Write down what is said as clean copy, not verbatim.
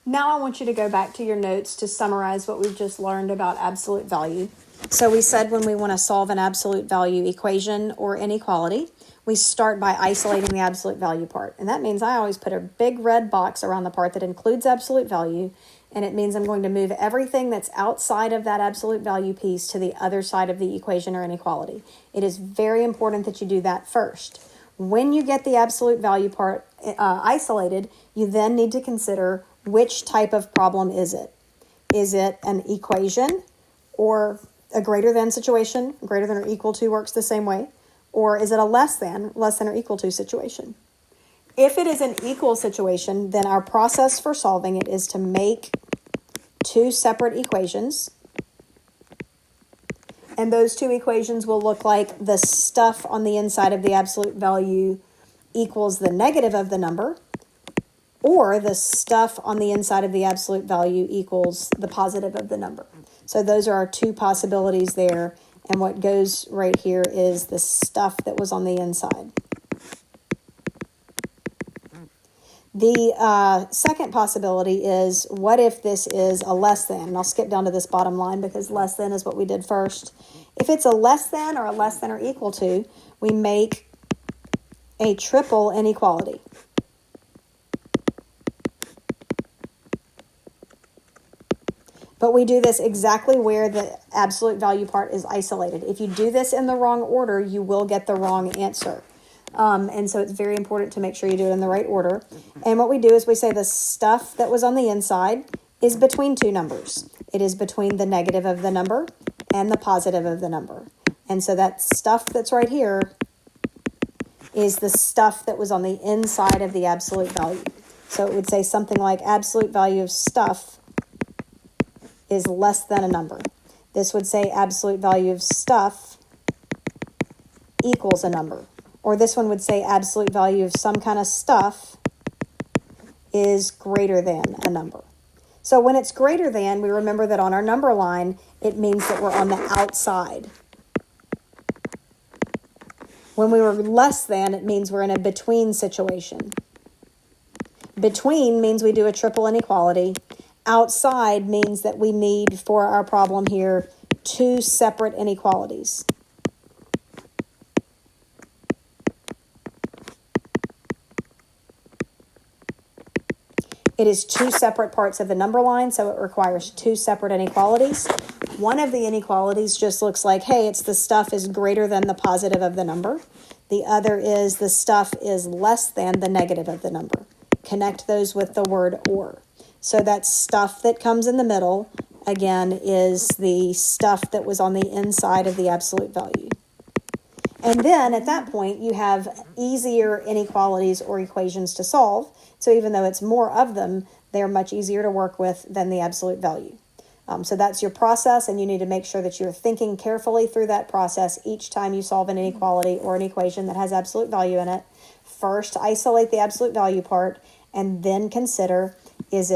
Now I want you to go back to your notes to summarize what we've just learned about absolute value. So we said when we want to solve an absolute value equation or inequality, we start by isolating the absolute value part. And that means I always put a big red box around the part that includes absolute value, and it means I'm going to move everything that's outside of that absolute value piece to the other side of the equation or inequality. It is very important that you do that first. When you get the absolute value part isolated, you then need to consider which type of problem is it. Is it an equation or a greater than situation? Greater than or equal to works the same way. Or is it a less than or equal to situation? If it is an equal situation, then our process for solving it is to make two separate equations. And those two equations will look like the stuff on the inside of the absolute value equals the negative of the number, or the stuff on the inside of the absolute value equals the positive of the number. So those are our two possibilities there. And what goes right here is the stuff that was on the inside. The second possibility is, what if this is a less than? And I'll skip down to this bottom line because less than is what we did first. If it's a less than or equal to, we make a triple inequality. But we do this exactly where the absolute value part is isolated. If you do this in the wrong order, you will get the wrong answer. And so it's very important to make sure you do it in the right order. And what we do is we say the stuff that was on the inside is between two numbers. It is between the negative of the number and the positive of the number. And so that stuff that's right here is the stuff that was on the inside of the absolute value. So it would say something like absolute value of stuff is less than a number. This would say absolute value of stuff equals a number. Or this one would say absolute value of some kind of stuff is greater than a number. So when it's greater than, we remember that on our number line, it means that we're on the outside. When we were less than, it means we're in a between situation. Between means we do a triple inequality. Outside means that we need, for our problem here, two separate inequalities. It is two separate parts of the number line, so it requires two separate inequalities. One of the inequalities just looks like, hey, it's the stuff is greater than the positive of the number. The other is the stuff is less than the negative of the number. Connect those with the word or. So that stuff that comes in the middle, again, is the stuff that was on the inside of the absolute value. And then at that point, you have easier inequalities or equations to solve. So even though it's more of them, they're much easier to work with than the absolute value. So that's your process, and you need to make sure that you're thinking carefully through that process each time you solve an inequality or an equation that has absolute value in it. First, isolate the absolute value part, and then consider, is it